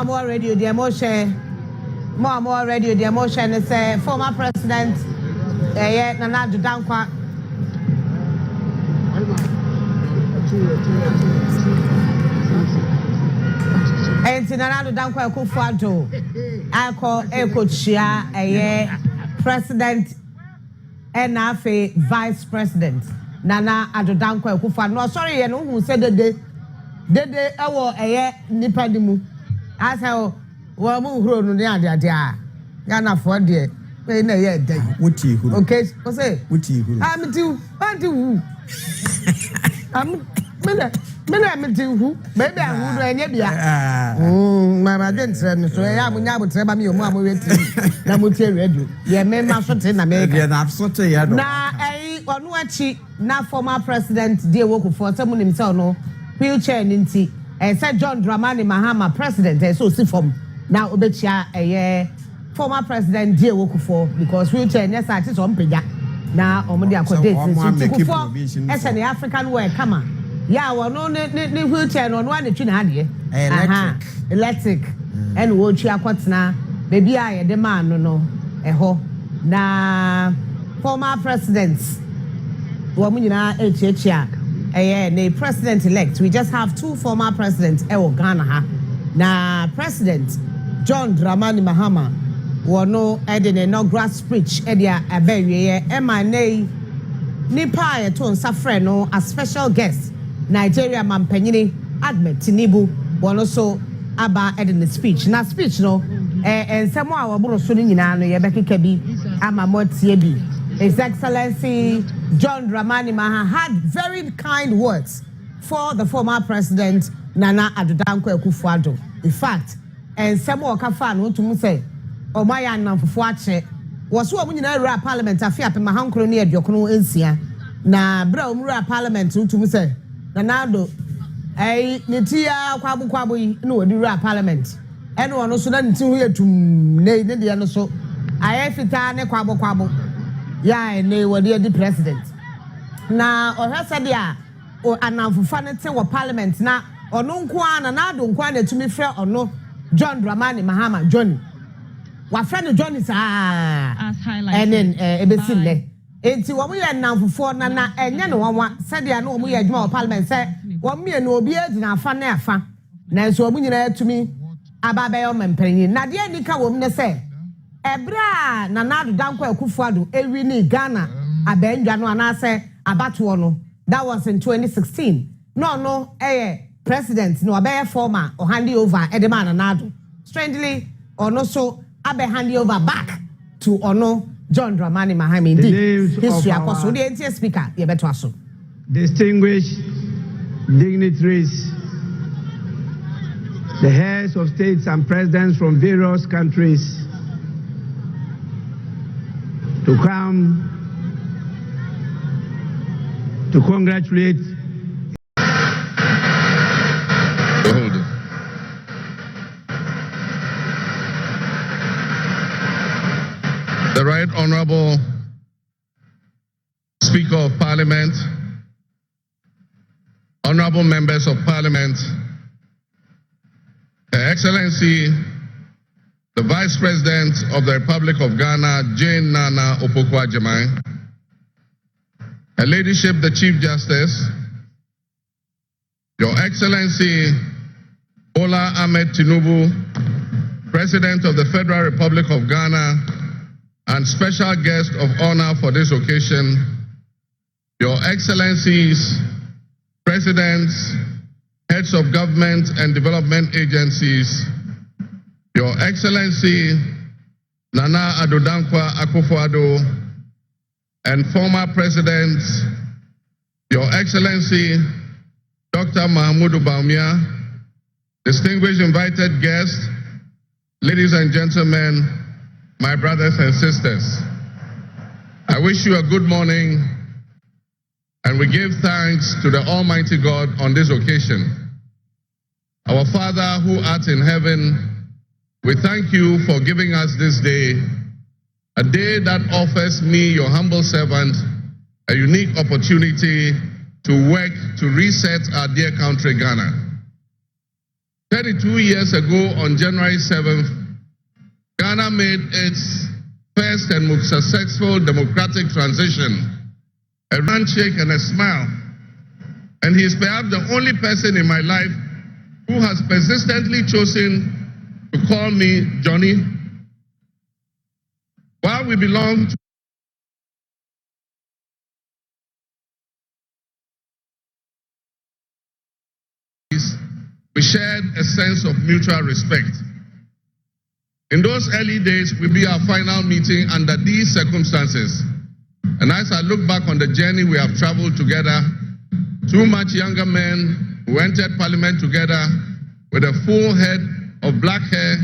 more radio, the emotion. More radio, the emotion is former president. Nana Addo Dankwa. And Nana Addo Dankwa Akufo-Addo. I call Chia president and Afe vice president. Nana Addo Dankwa Akufo-Addo. No, sorry, no who said the day our Nipadimu. I said, well, who no dia. Yana for dear. Okay, what's it? I'm too. I'm who? Maybe I would Mama didn't say so. I would never tell me your mama with Namuti. Yeah, men must in America. Now, I want now former president, dear work for someone himself, no wheelchair ninty, and said John Dramani Mahama, president, and so see from now Obecha a former president, dear work for because wheelchair, yes, I just on Pega. Now, Omodia Codet, as an African way, come on. Yeah, well, no wheelchair on one that you had here. Electric. And watch your quotes now. Baby, I demand no. Na former presidents. Woman, H00ted. The president elect. We just have two former presidents. Ghana. Na President John Dramani Mahama. Wono edi the inaugural speech. Edia abewie. Emane. Nipa to safre no a special guest. Nigeria Mampanyini Ahmed Tinubu won also aba in the speech. Na speech no and some our so nyina no yebekeka bi ama motie bi. His Excellency John Dramani Mahama had very kind words for the former president Nana Addo Dankwa Akufo-Addo. In fact, and some of kafa no to say o maya namfofo ache wo so omu nyina ra parliament afia pe mahankro ne aduokono ensia na bra omura parliament to say Nanado, Nitia Kwabu yi no wadi ra parliament. And one also done to here to nay, the so. I have ne kwabo. Ya, and they were the president. Now, or her said, ya, or announce fancy or parliament now, or no kwan and I don't want to me fair or no. John Dramani Mahama, Johnny. What friend John is as highlighted. And then Ebesile. Enti wo ye namfofo na enye ne wonwa said ya na wo ye adwuma parliament say wo me no obi adina afa na afa na so wo nyina atumi ababe yo mempanyi na de anika wo ne say ebra na Addo Dankwa Akufo-Addo ewi ni Ghana abendwa no ana say abato no that was in 2016 no president no abe former or hand over edema na Addo strangely or no so abe hand over back to ono John Dramani Mahama indeed. History apostle the NTS speaker yebeto. Distinguished dignitaries, the heads of states and presidents from various countries to come to congratulate the Right Honorable Speaker of Parliament, Honorable Members of Parliament, Her Excellency, the Vice President of the Republic of Ghana, Jane Nana Opoku-Agyeman, Her Ladyship, the Chief Justice, Your Excellency, Bola Ahmed Tinubu, President of the Federal Republic of Ghana, and special guest of honor for this occasion, Your Excellencies, Presidents, Heads of Government and Development Agencies, Your Excellency Nana Addo Dankwa Akufo-Addo, and former Presidents, Your Excellency Dr. Mahmoud Bawumia, distinguished invited guests, ladies and gentlemen, my brothers and sisters, I wish you a good morning, and we give thanks to the Almighty God on this occasion. Our Father who art in heaven, we thank you for giving us this day, a day that offers me, your humble servant, a unique opportunity to work to reset our dear country, Ghana. 32 years ago, on January 7th, Ghana made its first and most successful democratic transition. A handshake and a smile. And he is perhaps the only person in my life who has persistently chosen to call me Johnny. While we belong to we shared a sense of mutual respect. In those early days, will be our final meeting under these circumstances. And as I look back on the journey we have traveled together, two much younger men who entered Parliament together with a full head of black hair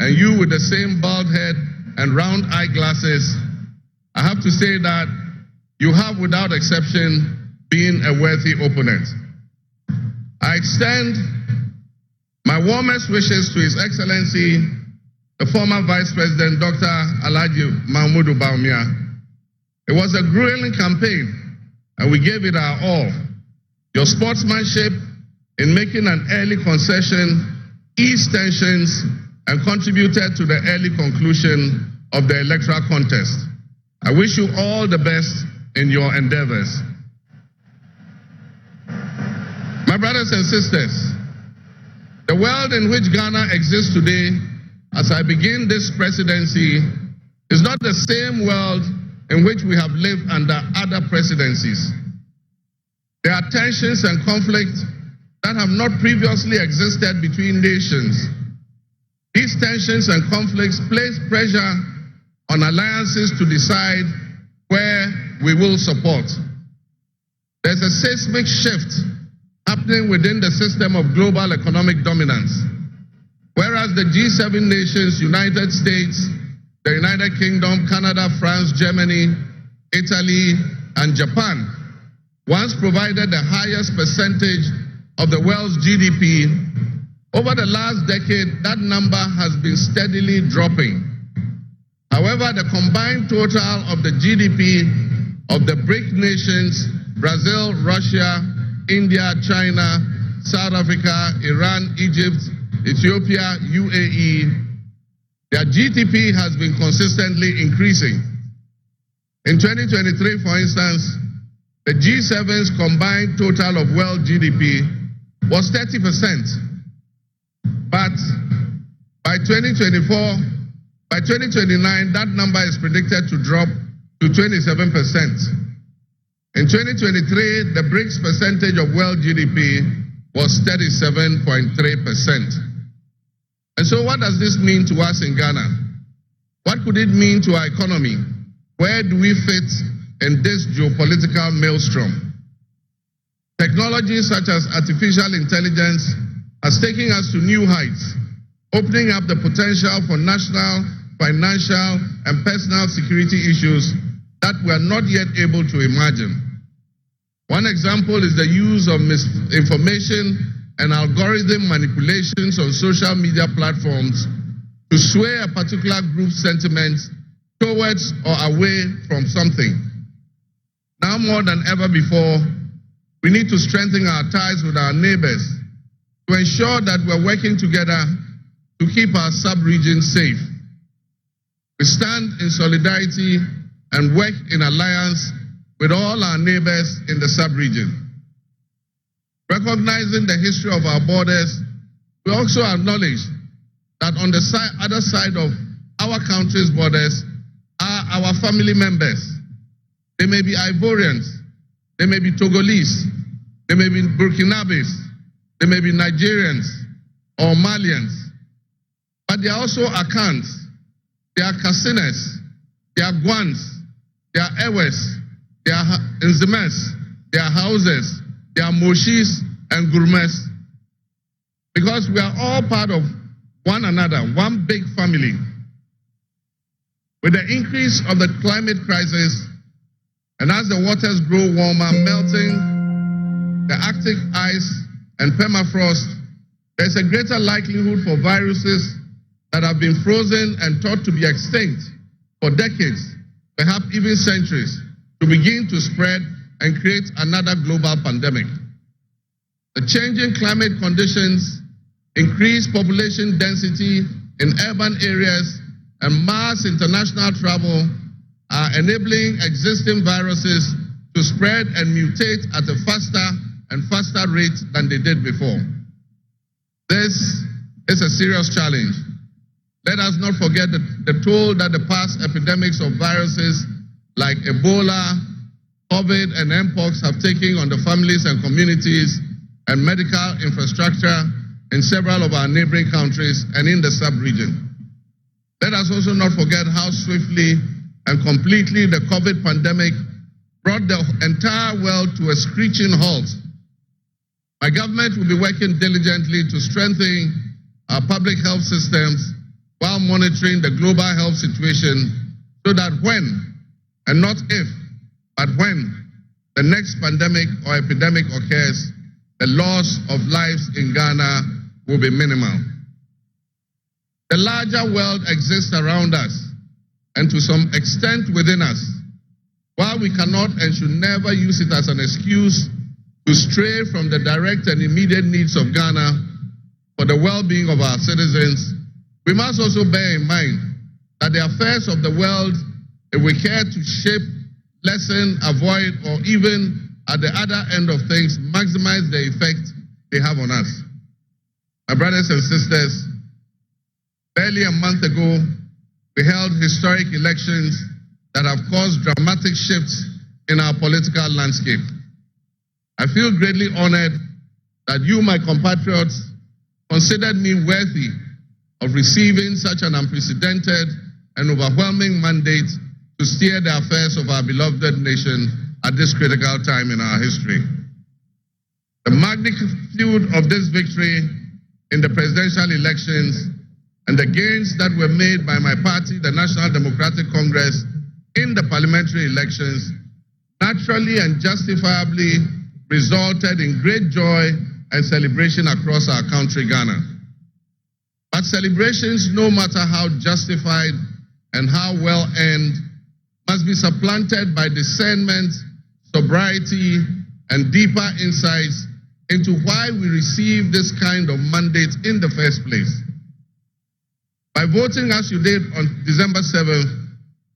and you with the same bald head and round eyeglasses, I have to say that you have without exception been a worthy opponent. I extend my warmest wishes to His Excellency, the former Vice President, Dr. Alhaji Mahmoud Bawumia. It was a grueling campaign, and we gave it our all. Your sportsmanship in making an early concession eased tensions and contributed to the early conclusion of the electoral contest. I wish you all the best in your endeavors. My brothers and sisters, the world in which Ghana exists today, as I begin this presidency, is not the same world in which we have lived under other presidencies. There are tensions and conflicts that have not previously existed between nations. These tensions and conflicts place pressure on alliances to decide where we will support. There's a seismic shift happening within the system of global economic dominance. Whereas the G7 nations, United States, the United Kingdom, Canada, France, Germany, Italy, and Japan once provided the highest percentage of the world's GDP, over the last decade, that number has been steadily dropping. However, the combined total of the GDP of the BRIC nations, Brazil, Russia, India, China, South Africa, Iran, Egypt, Ethiopia, UAE, their GDP has been consistently increasing. In 2023, for instance, the G7's combined total of world GDP was 30%. But by 2029, that number is predicted to drop to 27%. In 2023, the BRICS percentage of world GDP was 37.3%. And so what does this mean to us in Ghana? What could it mean to our economy? Where do we fit in this geopolitical maelstrom? Technology such as artificial intelligence has taken us to new heights, opening up the potential for national, financial, and personal security issues that we are not yet able to imagine. One example is the use of misinformation and algorithm manipulations on social media platforms to sway a particular group's sentiments towards or away from something. Now more than ever before, we need to strengthen our ties with our neighbors to ensure that we're working together to keep our sub-region safe. We stand in solidarity and work in alliance with all our neighbors in the sub-region. Recognizing the history of our borders, we also acknowledge that on the other side of our country's borders are our family members. They may be Ivorians, they may be Togolese, they may be Burkinabes, they may be Nigerians or Malians, but they are also Akans, they are Kasinas, they are Gwans, they are Ewes, they are Nzemes, they are Hauses, they are Moshis and Gurmes. Because we are all part of one another, one big family. With the increase of the climate crisis, and as the waters grow warmer, melting the Arctic ice and permafrost, there's a greater likelihood for viruses that have been frozen and thought to be extinct for decades, perhaps even centuries, to begin to spread and create another global pandemic. The changing climate conditions increased population density in urban areas, and mass international travel are enabling existing viruses to spread and mutate at a faster and faster rate than they did before. This is a serious challenge. Let us not forget the toll that the past epidemics of viruses like Ebola, COVID, and Mpox have taken on the families and communities and medical infrastructure in several of our neighboring countries and in the sub-region. Let us also not forget how swiftly and completely the COVID pandemic brought the entire world to a screeching halt. My government will be working diligently to strengthen our public health systems while monitoring the global health situation so that when, and not if, but when the next pandemic or epidemic occurs, the loss of lives in Ghana will be minimal. The larger world exists around us and to some extent within us. While we cannot and should never use it as an excuse to stray from the direct and immediate needs of Ghana for the well-being of our citizens, we must also bear in mind that the affairs of the world, if we care to shape, lessen, avoid, or even at the other end of things, maximize the effect they have on us. My brothers and sisters, barely a month ago, we held historic elections that have caused dramatic shifts in our political landscape. I feel greatly honored that you, my compatriots, considered me worthy of receiving such an unprecedented and overwhelming mandate to steer the affairs of our beloved nation at this critical time in our history. The magnitude of this victory in the presidential elections and the gains that were made by my party, the National Democratic Congress, in the parliamentary elections naturally and justifiably resulted in great joy and celebration across our country, Ghana. But celebrations, no matter how justified and how well earned, must be supplanted by discernment, sobriety, and deeper insights into why we received this kind of mandate in the first place. By voting as you did on December 7th,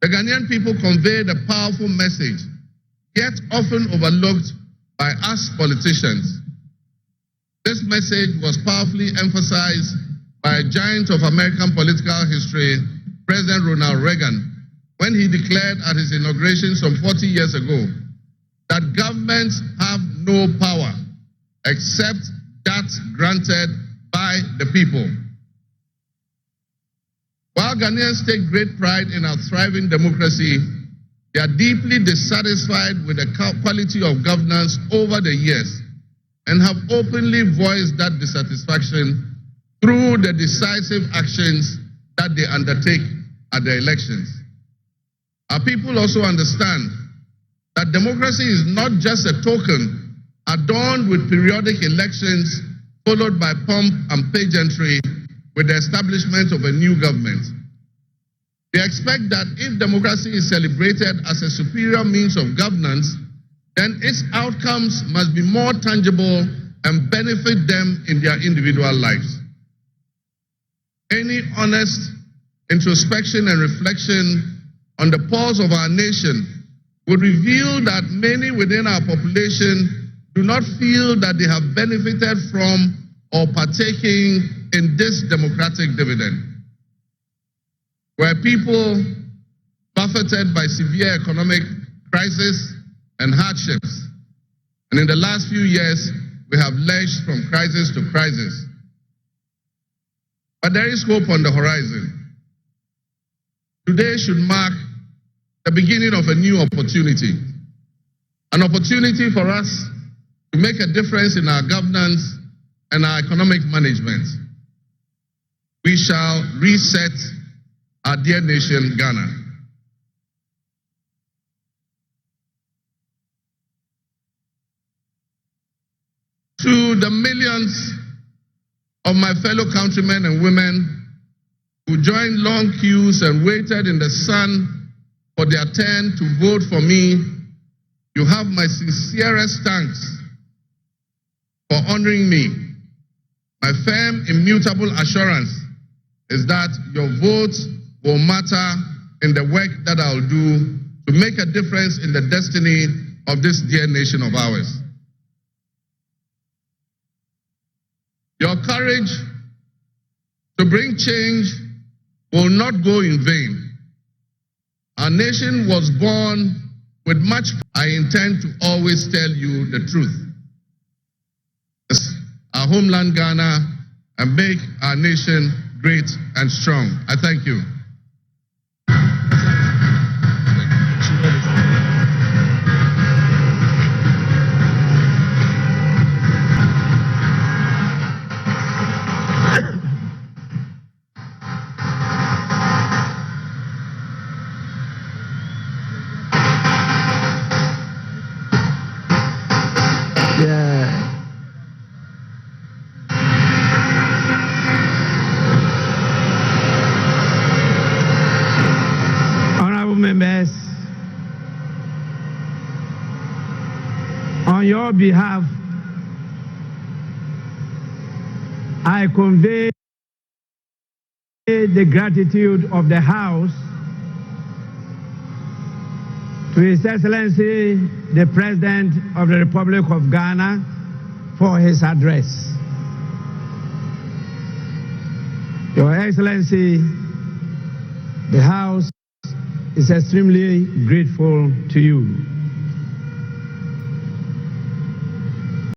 the Ghanaian people conveyed a powerful message, yet often overlooked by us politicians. This message was powerfully emphasized by a giant of American political history, President Ronald Reagan, when he declared at his inauguration some 40 years ago that governments have no power except that granted by the people. While Ghanaians take great pride in our thriving democracy, they are deeply dissatisfied with the quality of governance over the years and have openly voiced that dissatisfaction through the decisive actions that they undertake at the elections. Our people also understand that democracy is not just a token adorned with periodic elections followed by pomp and pageantry with the establishment of a new government. They expect that if democracy is celebrated as a superior means of governance, then its outcomes must be more tangible and benefit them in their individual lives. Any honest introspection and reflection on the pulse of our nation would reveal that many within our population do not feel that they have benefited from or partaking in this democratic dividend. Where people buffeted by severe economic crisis and hardships, and in the last few years, we have lurched from crisis to crisis. But there is hope on the horizon. Today should mark the beginning of a new opportunity, an opportunity for us to make a difference in our governance and our economic management. We shall reset our dear nation, Ghana. To the millions of my fellow countrymen and women who joined long queues and waited in the sun for their turn to vote for me, you have my sincerest thanks for honoring me. My firm, immutable assurance is that your votes will matter in the work that I'll do to make a difference in the destiny of this dear nation of ours. Your courage to bring change will not go in vain. Our nation was born with much. I intend to always tell you the truth. Our homeland Ghana and make our nation great and strong. I thank you. Members, on your behalf, I convey the gratitude of the House to His Excellency, the President of the Republic of Ghana, for his address. Your Excellency, the House is extremely grateful to you.